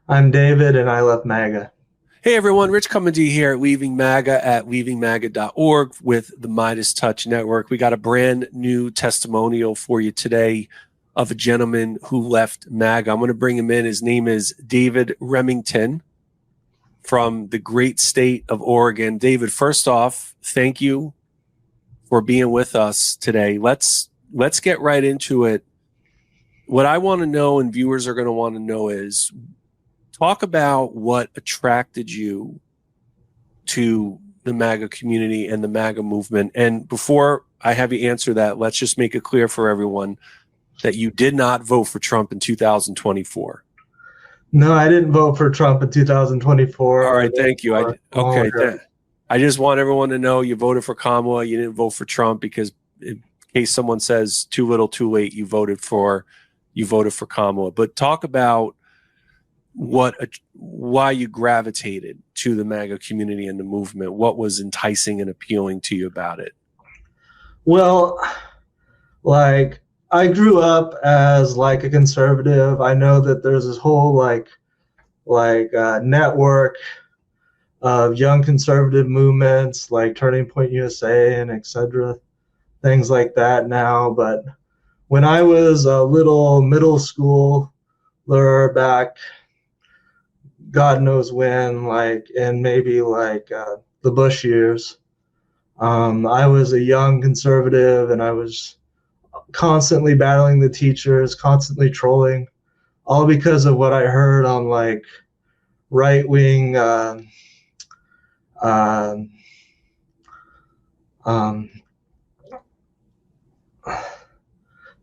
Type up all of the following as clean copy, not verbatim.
I'm David, and I love MAGA. Hey everyone, Rich coming to you here at Leaving MAGA at leavingmaga.org with the MeidasTouch Network. We got a brand new testimonial for you today of a gentleman who left MAGA. I'm going to bring him in. His name is David Remington from the great state of Oregon. David, first off, thank you for being with us today. Let's get right into it. What I want to know and viewers are going to want to know is talk about what attracted you to the MAGA community and the MAGA movement. And before I have you answer that, let's just make it clear for everyone that you did not vote for Trump in 2024. No, I didn't vote for Trump in 2024. All right, thank you. I just want everyone to know you voted for Kamala. You didn't vote for Trump because in case someone says too little, too late, you voted for Kamala. But talk about why you gravitated to the MAGA community and the movement. What was enticing and appealing to you about it? Well, like I grew up as like a conservative. I know that there's this whole network of young conservative movements like Turning Point USA and etc. Things like that now. But when I was a little middle schooler back, God knows when, like in maybe the Bush years, I was a young conservative and I was constantly battling the teachers, constantly trolling, all because of what I heard on like right-wing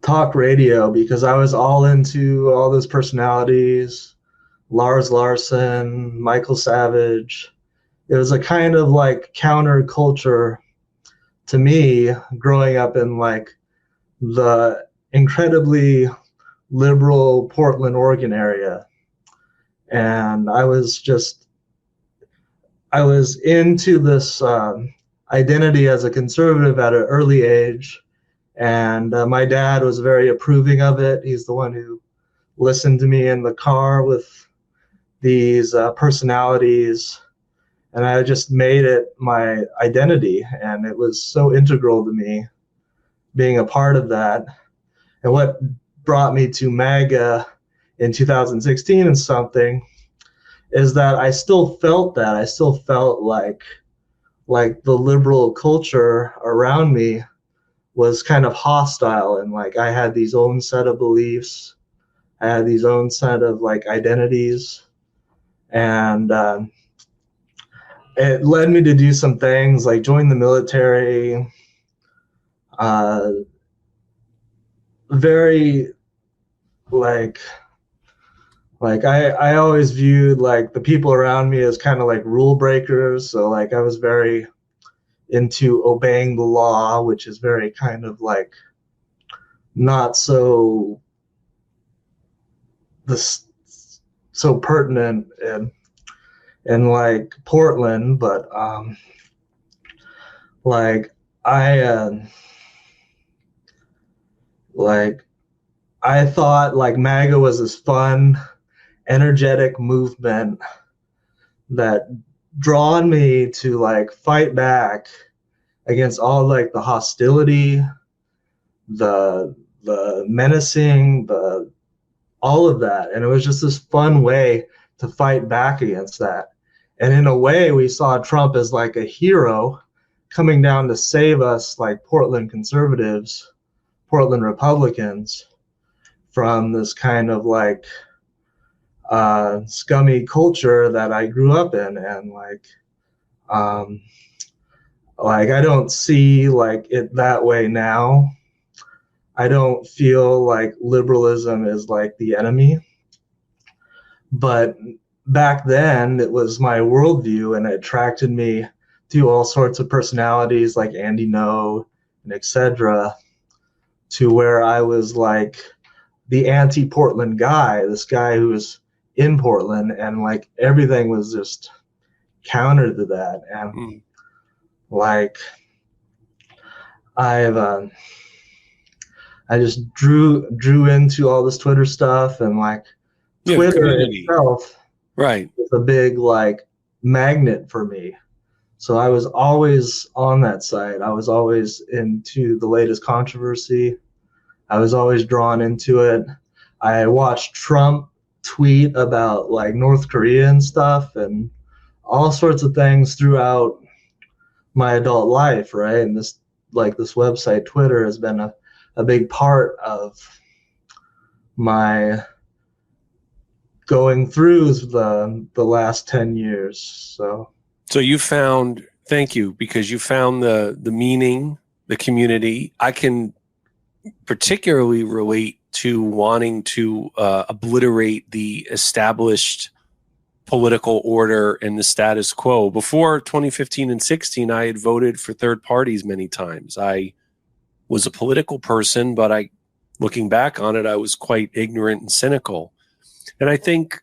talk radio, because I was all into all those personalities, Lars Larson, Michael Savage. It was a kind of like counterculture to me growing up in like the incredibly liberal Portland, Oregon area. And I was into this identity as a conservative at an early age. And my dad was very approving of it. He's the one who listened to me in the car with these personalities, and I just made it my identity, and it was so integral to me being a part of that. And what brought me to MAGA in 2016 and something is that I still felt like the liberal culture around me was kind of hostile, and like I had these own set of beliefs, I had these own set of like identities. And it led me to do some things like join the military. Very like I always viewed like the people around me as kind of like rule breakers. So like I was very into obeying the law, which is very kind of like not so pertinent in like Portland, but like I thought like MAGA was this fun, energetic movement that drawn me to like fight back against all like the hostility, the menacing, all of that. And it was just this fun way to fight back against that. And in a way, we saw Trump as like a hero coming down to save us, like Portland conservatives, Portland Republicans, from this kind of like scummy culture that I grew up in. And like I don't see like it that way now. I don't feel like liberalism is like the enemy. But back then, it was my worldview, and it attracted me to all sorts of personalities like Andy Ngo and etc., to where I was like the anti-Portland guy, this guy who was in Portland, and like everything was just counter to that. And like I just drew into all this Twitter stuff, and like Twitter itself Right. It's a big like magnet for me. So I was always on that site. I was always into the latest controversy. I was always drawn into it. I watched Trump tweet about like North Korea and stuff and all sorts of things throughout my adult life, right? And this website, Twitter, has been a big part of my going through the last 10 years. So you found, thank you, because you found the meaning, the community. I can particularly relate to wanting to obliterate the established political order and the status quo. Before 2015 and 16, I had voted for third parties many times. I was a political person, but looking back on it, I was quite ignorant and cynical. And I think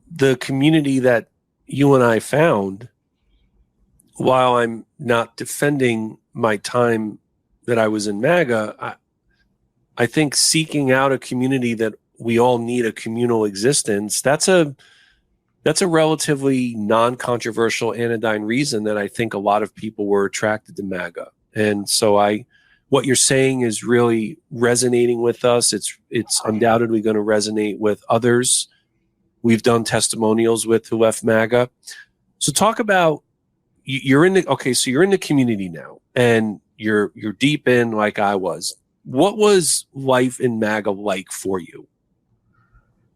the community that you and I found, while I'm not defending my time that I was in MAGA, I think seeking out a community that we all need a communal existence, that's a relatively non-controversial anodyne reason that I think a lot of people were attracted to MAGA. And so what you're saying is really resonating with us. It's undoubtedly going to resonate with others we've done testimonials with who left MAGA. So talk about, you're in the community now, and you're deep in like I was. What was life in MAGA like for you?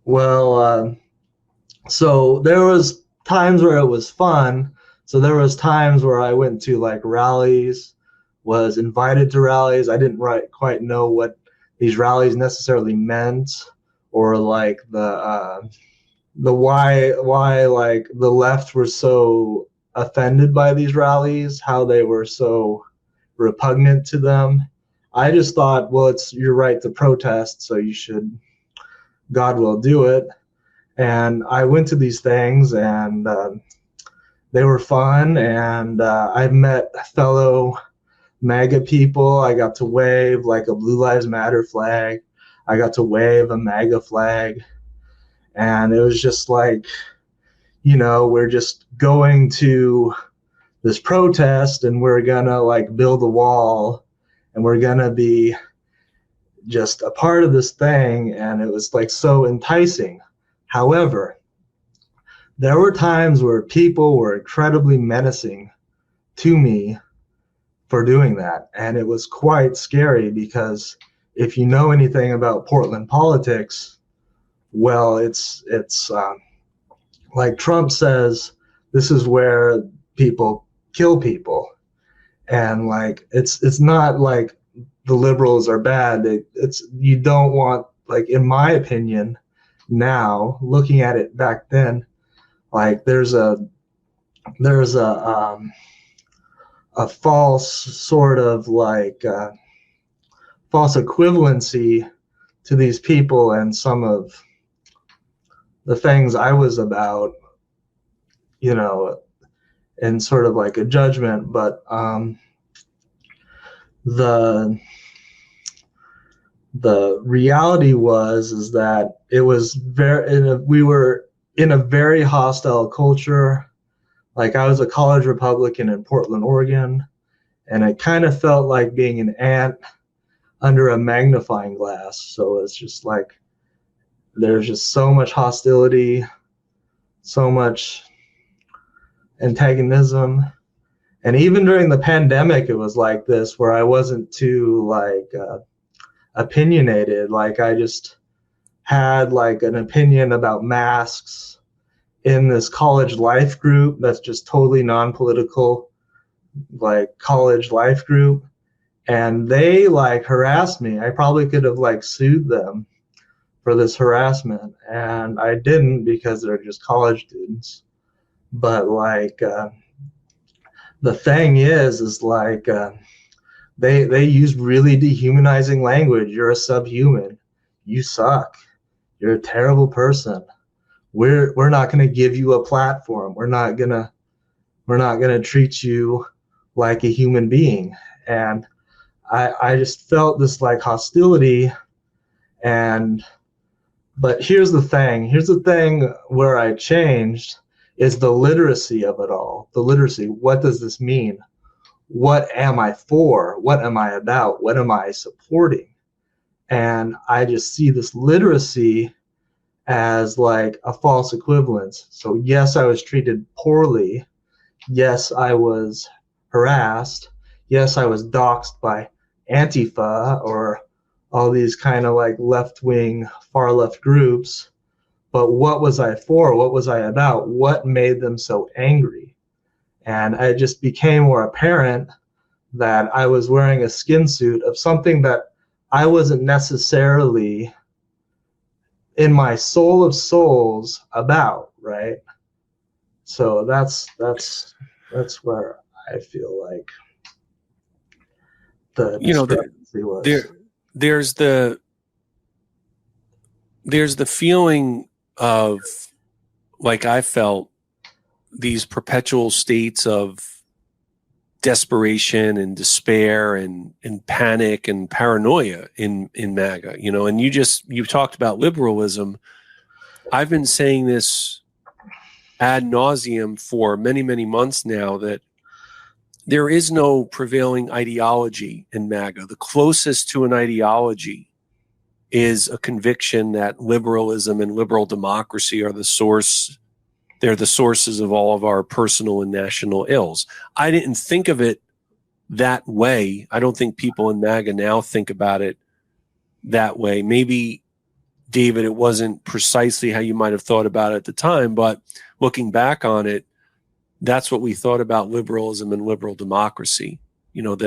Well, so there was times where it was fun. So there was times where I went to like rallies, was invited to rallies. I didn't quite know what these rallies necessarily meant, or like the why like the left were so offended by these rallies, how they were so repugnant to them. I just thought, well, it's your right to protest, so you should, God will do it. And I went to these things, and they were fun, and I met fellow MAGA people. I got to wave like a Blue Lives Matter flag. I got to wave a MAGA flag. And it was just like, we're just going to this protest, and we're gonna like build a wall, and we're gonna be just a part of this thing. And it was like so enticing. However, there were times where people were incredibly menacing to me for doing that. And it was quite scary, because if you know anything about Portland politics, well, it's like Trump says, this is where people kill people. And like, it's not like the liberals are bad. You don't want, like, in my opinion, now looking at it back then, like there's a false sort of like false equivalency to these people and some of the things I was about, in sort of like a judgment. But the reality is that it was we were in a very hostile culture. Like, I was a college Republican in Portland, Oregon, and it kind of felt like being an ant under a magnifying glass. So it's just like, there's just so much hostility, so much antagonism. And even during the pandemic, it was like this, where I wasn't too like opinionated. Like, I just had like an opinion about masks in this college life group that's just totally non-political, like college life group. And they like harassed me. I probably could have like sued them for this harassment, and I didn't, because they're just college students. But like the thing is like they use really dehumanizing language. You're a subhuman. You suck. You're a terrible person. We're not going to give you a platform. We're not gonna treat you like a human being. And I just felt this like hostility, and But here's the thing. Here's the thing where I changed is the literacy of it all. The literacy. What does this mean? What am I for? What am I about? What am I supporting? And I just see this literacy as like a false equivalence. So yes, I was treated poorly. Yes, I was harassed. Yes, I was doxxed by Antifa or all these kind of like left-wing, far-left groups. But what was I for? What was I about? What made them so angry? And it just became more apparent that I was wearing a skin suit of something that I wasn't necessarily in my soul of souls about, right? So that's where I feel like the discrepancy was. There's the feeling of, like I felt, these perpetual states of desperation and despair and panic and paranoia in MAGA, and you talked about liberalism. I've been saying this ad nauseum for many, many months now, that there is no prevailing ideology in MAGA. The closest to an ideology is a conviction that liberalism and liberal democracy are the source. They're the sources of all of our personal and national ills. I didn't think of it that way. I don't think people in MAGA now think about it that way. Maybe, David, it wasn't precisely how you might have thought about it at the time, but looking back on it, that's what we thought about liberalism and liberal democracy. Those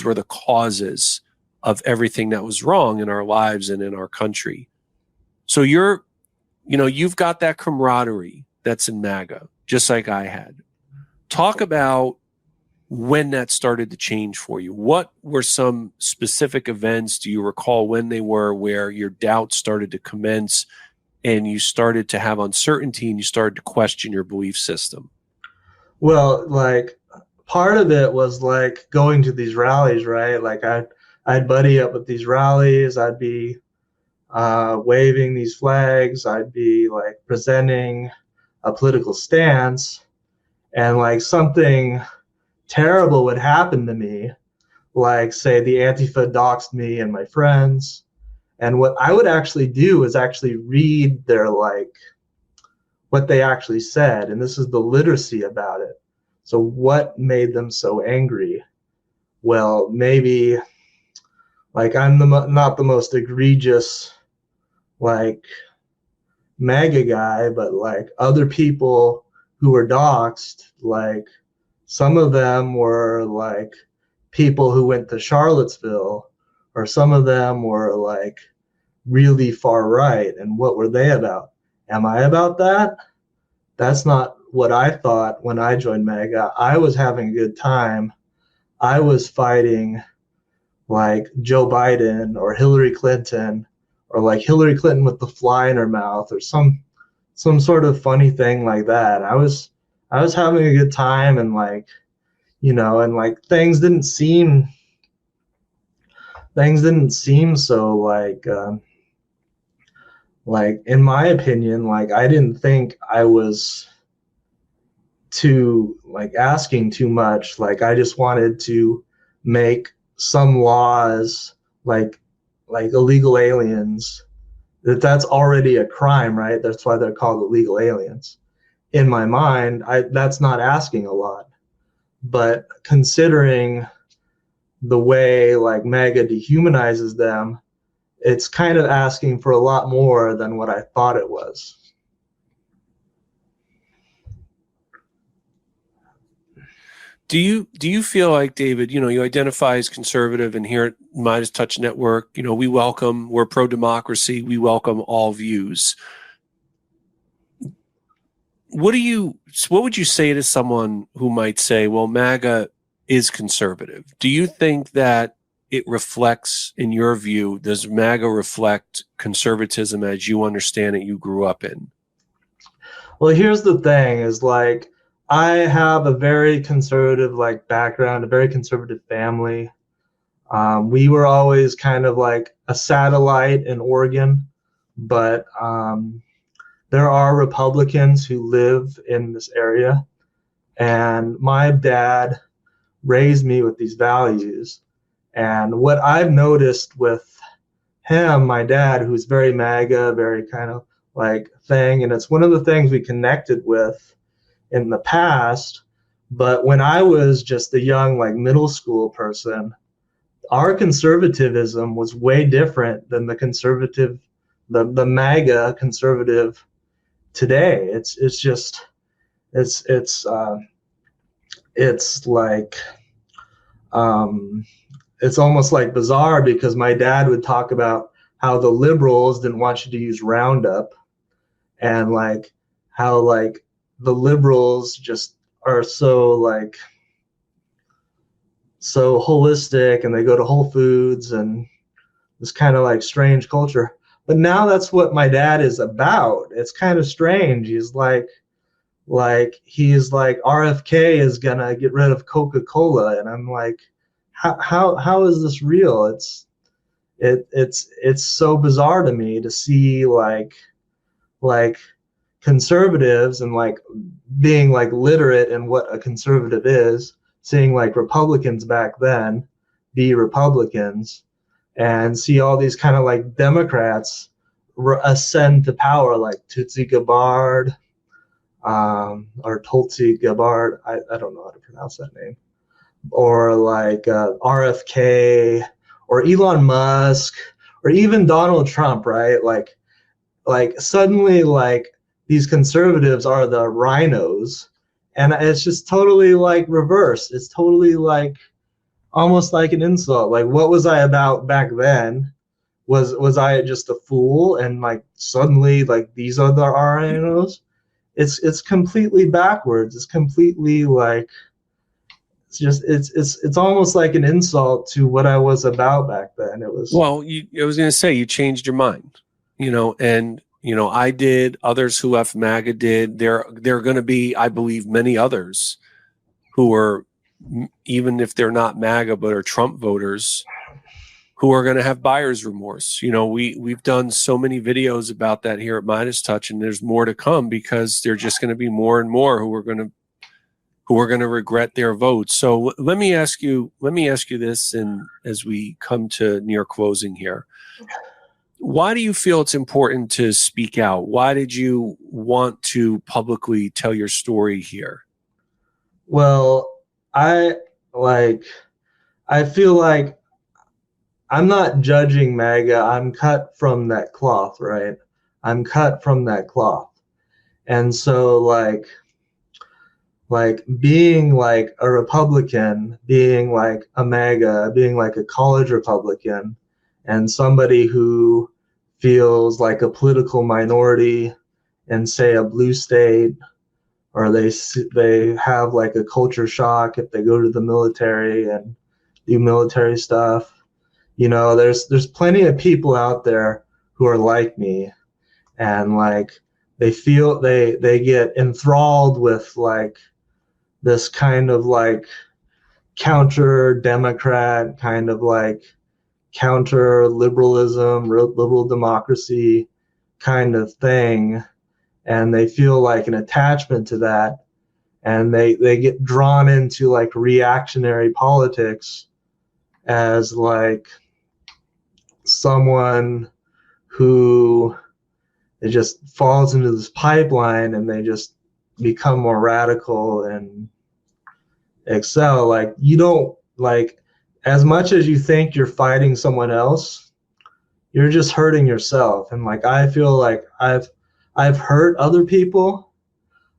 were the causes of everything that was wrong in our lives and in our country. So you've got that camaraderie that's in MAGA, just like I had. Talk about when that started to change for you. What were some specific events, do you recall when they were, where your doubts started to commence and you started to have uncertainty and you started to question your belief system? Well, like part of it was like going to these rallies, right? Like I'd buddy up with these rallies. I'd be waving these flags. I'd be like presenting a political stance, and like something terrible would happen to me. Like say the Antifa doxed me and my friends. And what I would actually do is actually read their like what they actually said. And this is the literacy about it. So what made them so angry? Well, maybe like I'm not the most egregious like MAGA guy, but like other people who were doxxed, like some of them were like people who went to Charlottesville, or some of them were like really far right. And what were they about? Am I about that? That's not what I thought when I joined MAGA. I was having a good time. I was fighting like Joe Biden or Hillary Clinton, or like Hillary Clinton with the fly in her mouth, or some sort of funny thing like that. I was having a good time, and like, and like things didn't seem so like in my opinion, like I didn't think I was too like asking too much. Like I just wanted to make some laws like illegal aliens, that's already a crime, right? That's why they're called illegal aliens. In my mind, that's not asking a lot. But considering the way like MAGA dehumanizes them, it's kind of asking for a lot more than what I thought it was. Do you feel like, David, you identify as conservative, and here at MeidasTouch Network, we're pro-democracy, we welcome all views. What would you say to someone who might say, well, MAGA is conservative? Do you think that it reflects, in your view, does MAGA reflect conservatism as you understand it, you grew up in? Well, here's the thing is like, I have a very conservative like background, a very conservative family. We were always kind of like a satellite in Oregon, but there are Republicans who live in this area. And my dad raised me with these values. And what I've noticed with him, my dad, who's very MAGA, very kind of like thing, and it's one of the things we connected with in the past. But when I was just a young, like middle school person, our conservatism was way different than the MAGA conservative today. It's like it's almost like bizarre, because my dad would talk about how the liberals didn't want you to use Roundup, and like how like the liberals just are so holistic, and they go to Whole Foods and this kind of like strange culture. But now that's what my dad is about. It's kind of strange. He's like RFK is gonna get rid of Coca-Cola, and I'm like, how is this real? It's so bizarre to me to see like conservatives, and like being like literate in what a conservative is, seeing like Republicans back then be Republicans, and see all these kind of like Democrats ascend to power, like Tutsi Gabbard, or Tulsi Gabbard. I don't know how to pronounce that name. Or like RFK, or Elon Musk, or even Donald Trump, right? Like suddenly like these conservatives are the rhinos, and it's just totally like reversed. It's totally like almost like an insult. Like, what was I about back then? Was I just a fool? And like suddenly like these are the rhinos? It's completely backwards. It's completely like it's almost like an insult to what I was about back then. It was, well, I was going to say you changed your mind, and I did. Others who left MAGA did. There are going to be, I believe, many others who are, even if they're not MAGA but are Trump voters, who are going to have buyer's remorse. We've done so many videos about that here at MeidasTouch, and there's more to come, because there's just going to be more and more who are going to regret their votes. So let me ask you this, and as we come to near closing here, why do you feel it's important to speak out? Why did you want to publicly tell your story here? well, I feel like I'm not judging MAGA. I'm cut from that cloth, right? I'm cut from that cloth. And so like being like a Republican, being like a MAGA, being like a college Republican, and somebody who feels like a political minority in, say, a blue state, or they have like a culture shock if they go to the military and do military stuff. There's plenty of people out there who are like me, and like they feel they get enthralled with like this kind of like counter Democrat, kind of like counter liberalism, liberal democracy kind of thing, and they feel like an attachment to that, and they get drawn into like reactionary politics as like someone who, it just falls into this pipeline, and they just become more radical and excel. Like, you don't, like, as much as you think you're fighting someone else, you're just hurting yourself. And like, I feel like I've hurt other people.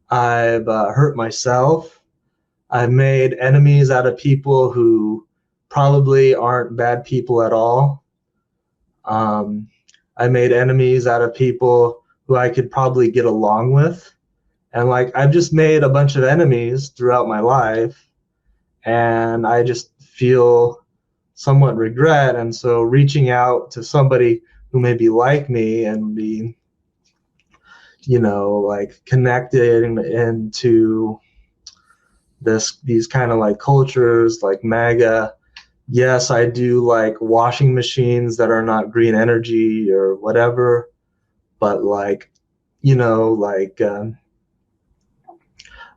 I've hurt myself. I've made enemies out of people who probably aren't bad people at all. I made enemies out of people who I could probably get along with. And like, I've just made a bunch of enemies throughout my life, and I just feel somewhat regret. And so reaching out to somebody who may be like me and be, like connected into these kind of like cultures like MAGA, yes, I do like washing machines that are not green energy or whatever, but like,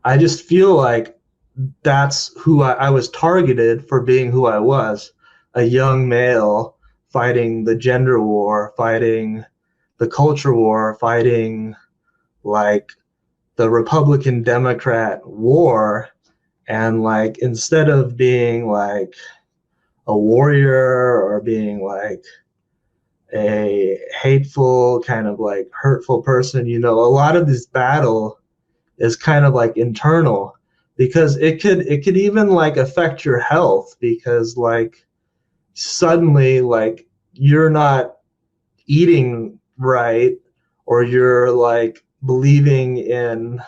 I just feel like that's who I was targeted for being who I was, a young male fighting the gender war, fighting the culture war, fighting like the Republican Democrat war. And like, instead of being like a warrior or being like a hateful, kind of like hurtful person, a lot of this battle is kind of like internal, because it could even like affect your health, because like suddenly like you're not eating right, or you're like believing in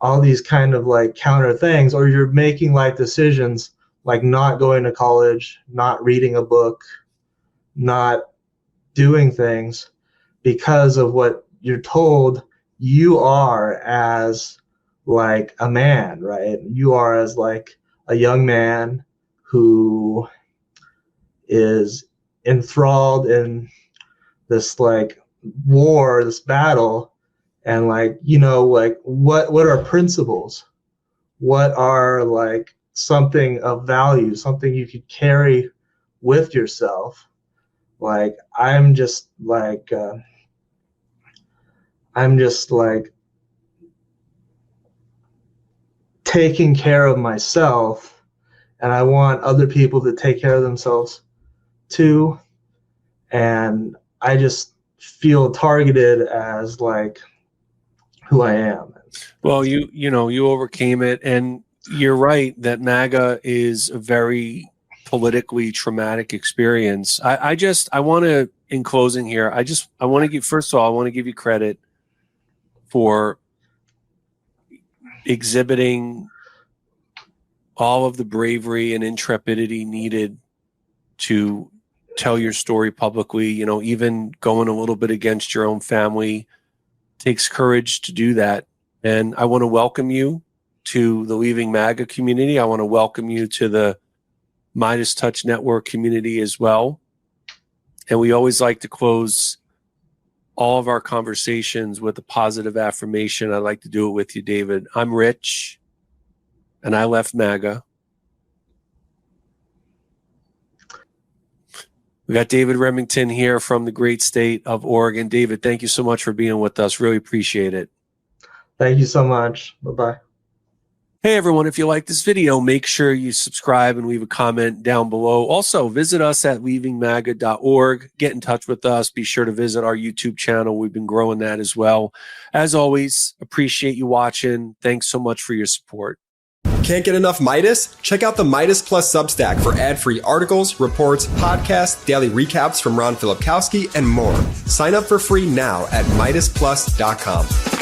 all these kind of like counter things, or you're making life decisions like not going to college, not reading a book, not doing things because of what you're told you are as like a man, right? You are as like a young man who is enthralled in this like war, this battle, and like, like what are principles? What are like something of value, something you could carry with yourself? Like I'm just like taking care of myself, and I want other people to take care of themselves too. And I just feel targeted as like who I am. Well, you overcame it, and you're right that MAGA is a very politically traumatic experience. I want to, in closing here, I want to give, first of all, I want to give you credit for exhibiting all of the bravery and intrepidity needed to tell your story publicly. Even going a little bit against your own family takes courage to do that. And I want to welcome you to the Leaving MAGA community. I want to welcome you to the MeidasTouch Network community as well. And we always like to close all of our conversations with a positive affirmation. I'd like to do it with you, David. I'm rich, and I left MAGA. We got David Remington here from the great state of Oregon. David, thank you so much for being with us. Really appreciate it. Thank you so much. Bye-bye. Hey, everyone, if you like this video, make sure you subscribe and leave a comment down below. Also, visit us at leavingmaga.org. Get in touch with us. Be sure to visit our YouTube channel. We've been growing that as well. As always, appreciate you watching. Thanks so much for your support. Can't get enough Meidas? Check out the Meidas Plus Substack for ad-free articles, reports, podcasts, daily recaps from Ron Filipkowski, and more. Sign up for free now at MeidasPlus.com.